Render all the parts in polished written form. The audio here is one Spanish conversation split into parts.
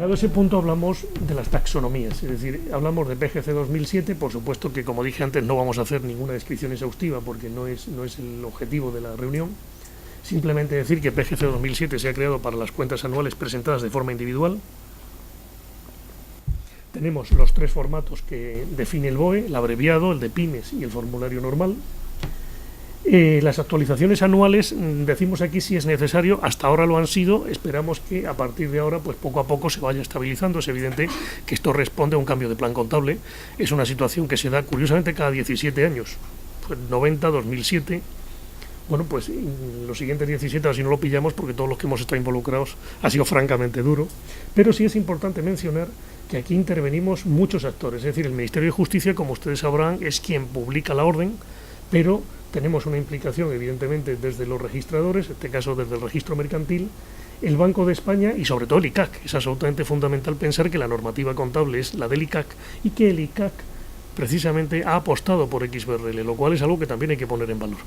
Llegado a ese punto hablamos de las taxonomías, es decir, hablamos de PGC 2007, por supuesto que como dije antes no vamos a hacer ninguna descripción exhaustiva porque no es el objetivo de la reunión, simplemente decir que PGC 2007 se ha creado para las cuentas anuales presentadas de forma individual. Tenemos los tres formatos que define el BOE, el abreviado, el de pymes y el formulario normal. Las actualizaciones anuales, decimos aquí si es necesario, hasta ahora lo han sido, esperamos que a partir de ahora pues poco a poco se vaya estabilizando. Es evidente que esto responde a un cambio de plan contable, es una situación que se da curiosamente cada 17 años, pues 90, 2007, bueno pues los siguientes 17 así no lo pillamos porque todos los que hemos estado involucrados ha sido francamente duro, pero sí es importante mencionar que aquí intervenimos muchos actores, es decir, el Ministerio de Justicia, como ustedes sabrán, es quien publica la orden, pero tenemos una implicación evidentemente desde los registradores, en este caso desde el registro mercantil, el Banco de España y sobre todo el ICAC. Es absolutamente fundamental pensar que la normativa contable es la del ICAC y que el ICAC precisamente ha apostado por XBRL, lo cual es algo que también hay que poner en valor.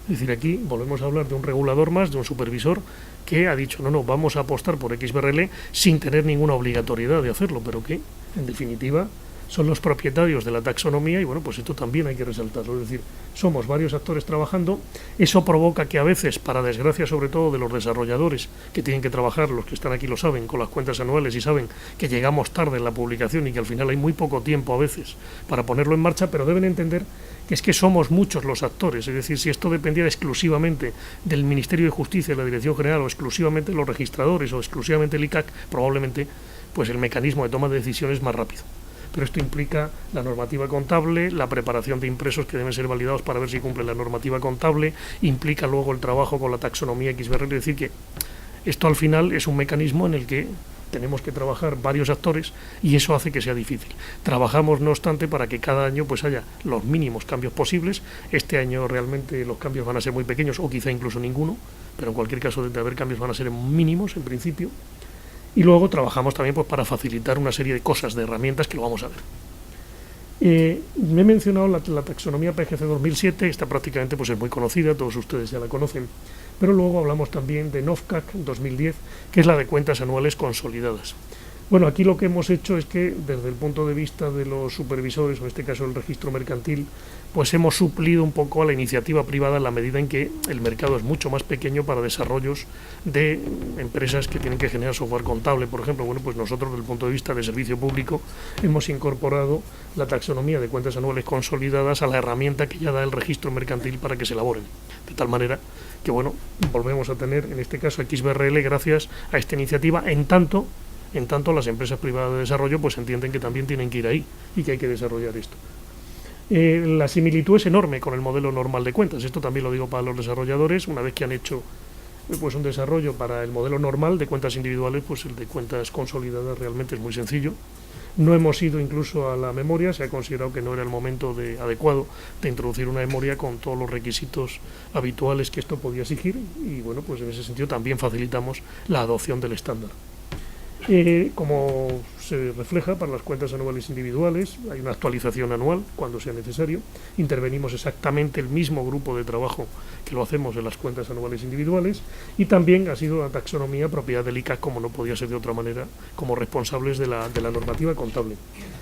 Es decir, aquí volvemos a hablar de un regulador más, de un supervisor que ha dicho no, vamos a apostar por XBRL sin tener ninguna obligatoriedad de hacerlo, pero que en definitiva son los propietarios de la taxonomía y bueno, pues esto también hay que resaltarlo, es decir, somos varios actores trabajando, eso provoca que a veces, para desgracia sobre todo de los desarrolladores que tienen que trabajar, los que están aquí lo saben, con las cuentas anuales y saben que llegamos tarde en la publicación y que al final hay muy poco tiempo a veces para ponerlo en marcha, pero deben entender que es que somos muchos los actores, es decir, si esto dependiera exclusivamente del Ministerio de Justicia y la Dirección General o exclusivamente los registradores o exclusivamente el ICAC, probablemente pues el mecanismo de toma de decisiones es más rápido. Pero esto implica la normativa contable, la preparación de impresos que deben ser validados para ver si cumplen la normativa contable, implica luego el trabajo con la taxonomía XBRL, es decir que esto al final es un mecanismo en el que tenemos que trabajar varios actores y eso hace que sea difícil. Trabajamos, no obstante, para que cada año pues haya los mínimos cambios posibles. Este año realmente los cambios van a ser muy pequeños o quizá incluso ninguno, pero en cualquier caso de haber cambios van a ser mínimos en principio. Y luego trabajamos también pues, para facilitar una serie de cosas, de herramientas que lo vamos a ver. Me he mencionado la taxonomía PGC 2007, esta prácticamente pues, es muy conocida, todos ustedes ya la conocen, pero luego hablamos también de NOFCAC 2010, que es la de cuentas anuales consolidadas. Bueno, aquí lo que hemos hecho es que desde el punto de vista de los supervisores, o en este caso el registro mercantil, pues hemos suplido un poco a la iniciativa privada en la medida en que el mercado es mucho más pequeño para desarrollos de empresas que tienen que generar software contable, por ejemplo. Bueno, pues nosotros desde el punto de vista de servicio público hemos incorporado la taxonomía de cuentas anuales consolidadas a la herramienta que ya da el registro mercantil para que se elaboren, de tal manera que, bueno, volvemos a tener en este caso XBRL gracias a esta iniciativa, en tanto las empresas privadas de desarrollo pues entienden que también tienen que ir ahí y que hay que desarrollar esto. La similitud es enorme con el modelo normal de cuentas, esto también lo digo para los desarrolladores, una vez que han hecho pues un desarrollo para el modelo normal de cuentas individuales, pues el de cuentas consolidadas realmente es muy sencillo. No hemos ido incluso a la memoria, se ha considerado que no era el momento adecuado de introducir una memoria con todos los requisitos habituales que esto podía exigir y bueno, pues en ese sentido también facilitamos la adopción del estándar. Como se refleja para las cuentas anuales individuales, hay una actualización anual cuando sea necesario. Intervenimos exactamente el mismo grupo de trabajo que lo hacemos en las cuentas anuales individuales y también ha sido la taxonomía propiedad del ICAC, como no podía ser de otra manera, como responsables de la normativa contable.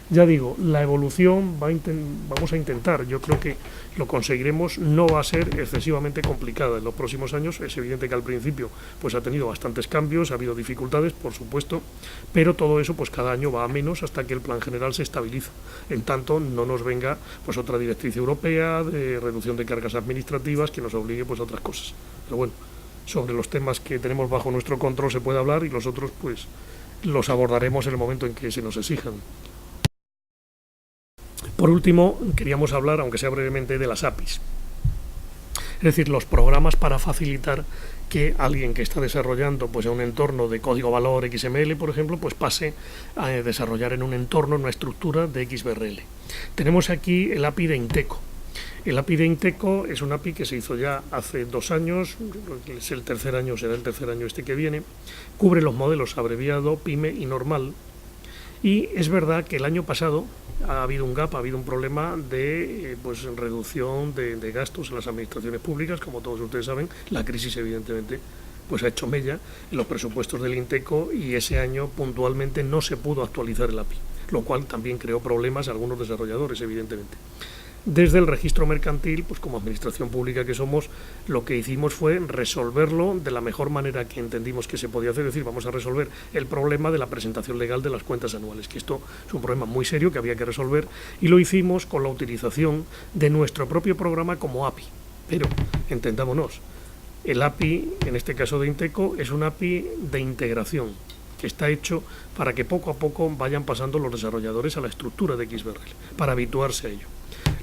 Ya digo, la evolución vamos a intentar, yo creo que lo conseguiremos, no va a ser excesivamente complicada en los próximos años. Es evidente que al principio pues ha tenido bastantes cambios, ha habido dificultades, por supuesto, pero todo eso pues cada año va a menos hasta que el plan general se estabiliza. En tanto no nos venga pues otra directriz europea de reducción de cargas administrativas que nos obligue pues a otras cosas. Pero bueno, sobre los temas que tenemos bajo nuestro control se puede hablar y los otros pues los abordaremos en el momento en que se nos exijan. Por último, queríamos hablar, aunque sea brevemente, de las APIs. Es decir, los programas para facilitar que alguien que está desarrollando pues, en un entorno de código valor XML, por ejemplo, pues pase a desarrollar en un entorno, en una estructura de XBRL. Tenemos aquí el API de Inteco. El API de Inteco es un API que se hizo ya hace 2 años, es el tercer año, será el tercer año este que viene, cubre los modelos abreviado, PYME y normal. Y es verdad que el año pasado ha habido un gap, ha habido un problema de pues, reducción de gastos en las administraciones públicas, como todos ustedes saben. La crisis evidentemente pues ha hecho mella en los presupuestos del INTECO y ese año puntualmente no se pudo actualizar el API, lo cual también creó problemas a algunos desarrolladores, evidentemente. Desde el registro mercantil, pues como administración pública que somos, lo que hicimos fue resolverlo de la mejor manera que entendimos que se podía hacer, es decir, vamos a resolver el problema de la presentación legal de las cuentas anuales, que esto es un problema muy serio que había que resolver, y lo hicimos con la utilización de nuestro propio programa como API. Pero, entendámonos, el API, en este caso de INTECO, es un API de integración, que está hecho para que poco a poco vayan pasando los desarrolladores a la estructura de XBRL, para habituarse a ello.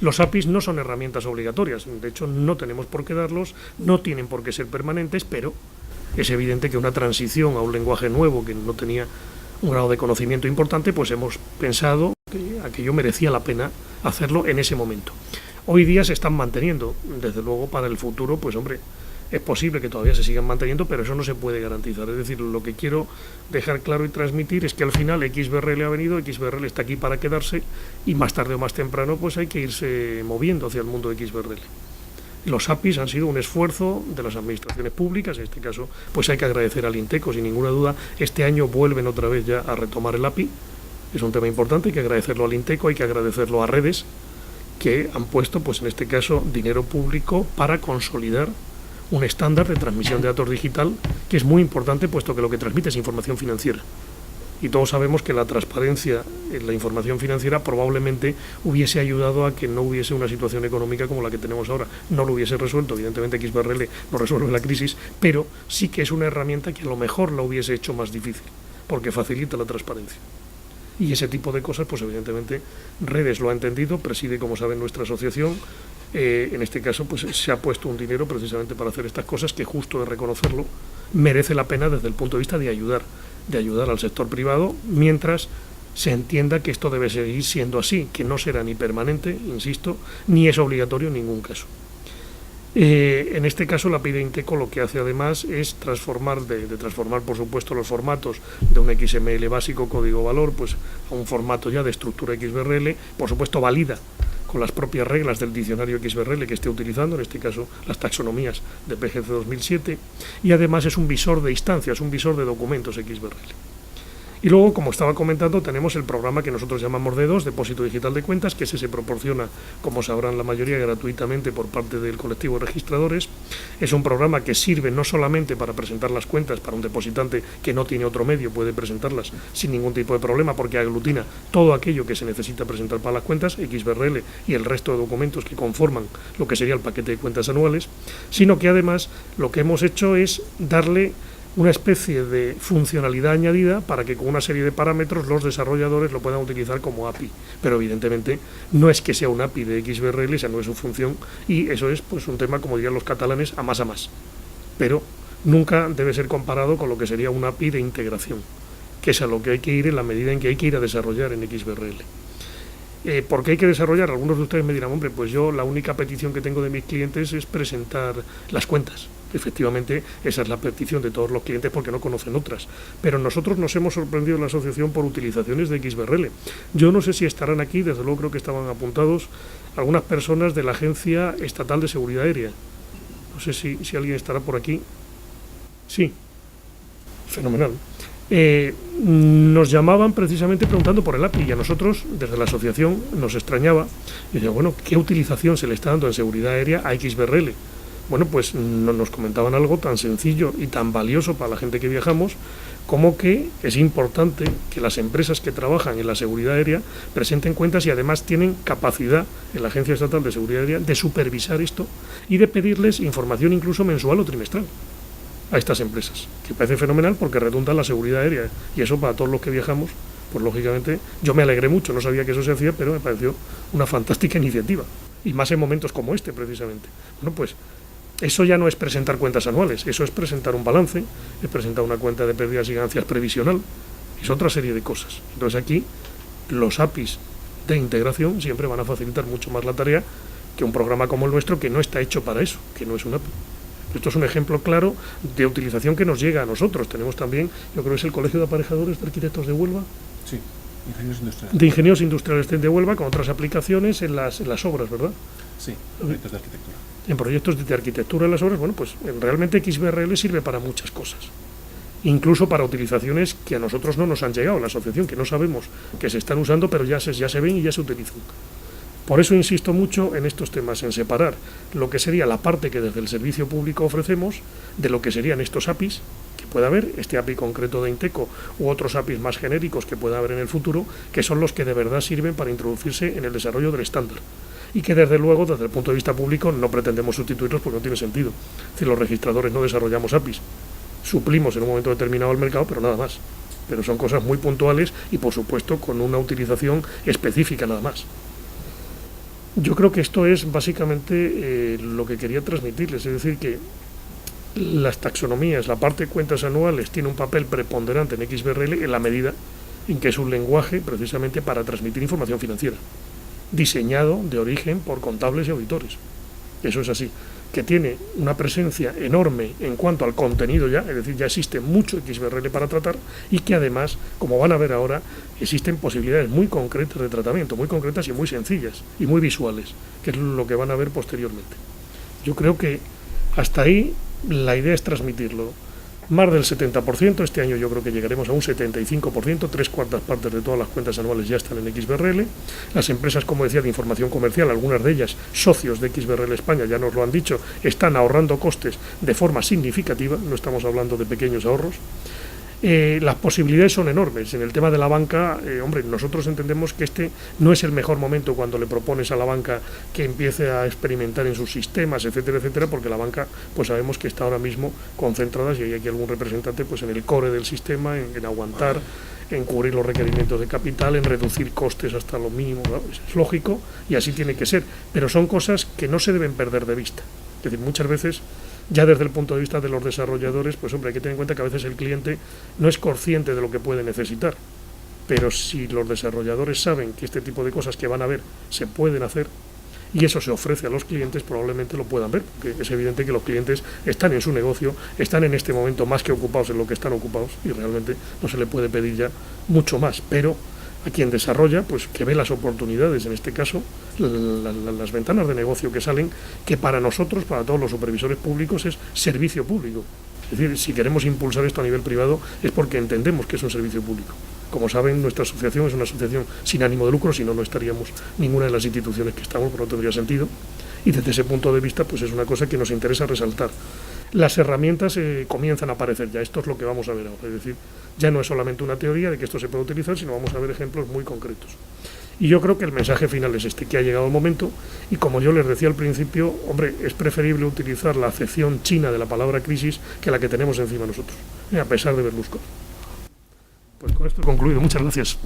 Los APIs no son herramientas obligatorias, de hecho no tenemos por qué darlos, no tienen por qué ser permanentes, pero es evidente que una transición a un lenguaje nuevo que no tenía un grado de conocimiento importante, pues hemos pensado que aquello merecía la pena hacerlo en ese momento. Hoy día se están manteniendo, desde luego para el futuro, pues hombre, es posible que todavía se sigan manteniendo, pero eso no se puede garantizar. Es decir, lo que quiero dejar claro y transmitir es que al final XBRL ha venido, XBRL está aquí para quedarse y más tarde o más temprano pues hay que irse moviendo hacia el mundo de XBRL. Los APIs han sido un esfuerzo de las administraciones públicas, en este caso pues hay que agradecer al INTECO, sin ninguna duda. Este año vuelven otra vez ya a retomar el API, es un tema importante, hay que agradecerlo al INTECO, hay que agradecerlo a redes que han puesto pues en este caso dinero público para consolidar un estándar de transmisión de datos digital que es muy importante puesto que lo que transmite es información financiera. Y todos sabemos que la transparencia en la información financiera probablemente hubiese ayudado a que no hubiese una situación económica como la que tenemos ahora. No lo hubiese resuelto, evidentemente XBRL no resuelve la crisis, pero sí que es una herramienta que a lo mejor la hubiese hecho más difícil, porque facilita la transparencia. Y ese tipo de cosas, pues evidentemente Redes lo ha entendido, preside, como saben, nuestra asociación. En este caso, pues se ha puesto un dinero precisamente para hacer estas cosas que, justo de reconocerlo, merece la pena desde el punto de vista de ayudar al sector privado, mientras se entienda que esto debe seguir siendo así, que no será ni permanente, insisto, ni es obligatorio en ningún caso. En este caso la API de INTECO lo que hace además es transformar, transformar por supuesto los formatos de un XML básico, código valor, pues a un formato ya de estructura XBRL, por supuesto valida con las propias reglas del diccionario XBRL que esté utilizando, en este caso las taxonomías de PGC 2007, y además es un visor de instancias, un visor de documentos XBRL. Y luego, como estaba comentando, tenemos el programa que nosotros llamamos D2, Depósito Digital de Cuentas, que se proporciona, como sabrán la mayoría, gratuitamente por parte del colectivo de registradores. Es un programa que sirve no solamente para presentar las cuentas para un depositante que no tiene otro medio, puede presentarlas sin ningún tipo de problema, porque aglutina todo aquello que se necesita presentar para las cuentas, XBRL y el resto de documentos que conforman lo que sería el paquete de cuentas anuales, sino que además lo que hemos hecho es darle una especie de funcionalidad añadida para que con una serie de parámetros los desarrolladores lo puedan utilizar como API, pero evidentemente no es que sea un API de XBRL, esa no es su función, y eso es pues un tema, como dirían los catalanes, a más, pero nunca debe ser comparado con lo que sería un API de integración, que es a lo que hay que ir en la medida en que hay que ir a desarrollar en XBRL. ¿Por qué hay que desarrollar? Algunos de ustedes me dirán, hombre, pues yo la única petición que tengo de mis clientes es presentar las cuentas. Efectivamente, esa es la petición de todos los clientes porque no conocen otras. Pero nosotros nos hemos sorprendido en la asociación por utilizaciones de XBRL. Yo no sé si estarán aquí, desde luego creo que estaban apuntados algunas personas de la Agencia Estatal de Seguridad Aérea. No sé si alguien estará por aquí. Sí, fenomenal. Nos llamaban precisamente preguntando por el API y a nosotros, desde la asociación, nos extrañaba. Y decía, bueno, ¿qué utilización se le está dando en seguridad aérea a XBRL? Bueno, pues nos comentaban algo tan sencillo y tan valioso para la gente que viajamos, como que es importante que las empresas que trabajan en la seguridad aérea presenten cuentas y además tienen capacidad en la Agencia Estatal de Seguridad Aérea de supervisar esto y de pedirles información incluso mensual o trimestral a estas empresas, que parece fenomenal porque redunda en la seguridad aérea, y eso para todos los que viajamos, pues lógicamente yo me alegré mucho, no sabía que eso se hacía, pero me pareció una fantástica iniciativa, y más en momentos como este precisamente. Bueno, pues eso ya no es presentar cuentas anuales, eso es presentar un balance, es presentar una cuenta de pérdidas y ganancias previsional, es otra serie de cosas. Entonces aquí los APIs de integración siempre van a facilitar mucho más la tarea que un programa como el nuestro, que no está hecho para eso, que no es un API. Esto es un ejemplo claro de utilización que nos llega a nosotros. Tenemos también, yo creo que es el Colegio de Aparejadores de Arquitectos de Huelva. Sí, de ingenieros industriales de Huelva, con otras aplicaciones en las obras, ¿verdad? Sí, proyectos de arquitectura. En proyectos de arquitectura en las obras, bueno, pues realmente XBRL sirve para muchas cosas. Incluso para utilizaciones que a nosotros no nos han llegado, la asociación, que no sabemos que se están usando, pero ya se ven y ya se utilizan. Por eso insisto mucho en estos temas, en separar lo que sería la parte que desde el servicio público ofrecemos de lo que serían estos APIs, que pueda haber, este API concreto de Inteco u otros APIs más genéricos que pueda haber en el futuro, que son los que de verdad sirven para introducirse en el desarrollo del estándar. Y que desde luego, desde el punto de vista público, no pretendemos sustituirlos porque no tiene sentido. Es decir, los registradores no desarrollamos APIs, suplimos en un momento determinado el mercado, pero nada más. Pero son cosas muy puntuales y, por supuesto, con una utilización específica nada más. Yo creo que esto es básicamente lo que quería transmitirles, es decir, que las taxonomías, la parte de cuentas anuales, tiene un papel preponderante en XBRL en la medida en que es un lenguaje precisamente para transmitir información financiera, diseñado de origen por contables y auditores. Eso es así, que tiene una presencia enorme en cuanto al contenido ya, es decir, ya existe mucho XBRL para tratar y que además, como van a ver ahora, existen posibilidades muy concretas de tratamiento, muy concretas y muy sencillas y muy visuales, que es lo que van a ver posteriormente. Yo creo que hasta ahí la idea es transmitirlo. Más del 70%, este año yo creo que llegaremos a un 75%, 3/4 partes de todas las cuentas anuales ya están en XBRL. Las empresas, como decía, de información comercial, algunas de ellas socios de XBRL España, ya nos lo han dicho, están ahorrando costes de forma significativa, no estamos hablando de pequeños ahorros. Las posibilidades son enormes. En el tema de la banca, hombre, nosotros entendemos que este no es el mejor momento cuando le propones a la banca que empiece a experimentar en sus sistemas, etcétera, etcétera, porque la banca, pues sabemos que está ahora mismo concentrada, si hay aquí algún representante, pues en el core del sistema, en aguantar, en cubrir los requerimientos de capital, en reducir costes hasta lo mínimo, ¿no? Es lógico y así tiene que ser, pero son cosas que no se deben perder de vista. Es decir, muchas veces, ya desde el punto de vista de los desarrolladores, pues hombre, hay que tener en cuenta que a veces el cliente no es consciente de lo que puede necesitar, pero si los desarrolladores saben que este tipo de cosas que van a ver se pueden hacer y eso se ofrece a los clientes, probablemente lo puedan ver, porque es evidente que los clientes están en su negocio, están en este momento más que ocupados en lo que están ocupados y realmente no se le puede pedir ya mucho más, pero a quien desarrolla, pues que ve las oportunidades, en este caso, las ventanas de negocio que salen, que para nosotros, para todos los supervisores públicos, es servicio público. Es decir, si queremos impulsar esto a nivel privado es porque entendemos que es un servicio público. Como saben, nuestra asociación es una asociación sin ánimo de lucro, si no, no estaríamos ninguna de las instituciones que estamos, pero no tendría sentido. Y desde ese punto de vista, pues es una cosa que nos interesa resaltar. Las herramientas comienzan a aparecer ya, esto es lo que vamos a ver ahora, es decir, ya no es solamente una teoría de que esto se puede utilizar, sino vamos a ver ejemplos muy concretos. Y yo creo que el mensaje final es este, que ha llegado el momento, y como yo les decía al principio, hombre, es preferible utilizar la acepción china de la palabra crisis que la que tenemos encima nosotros, a pesar de Berlusconi. Pues con esto he concluido, muchas gracias.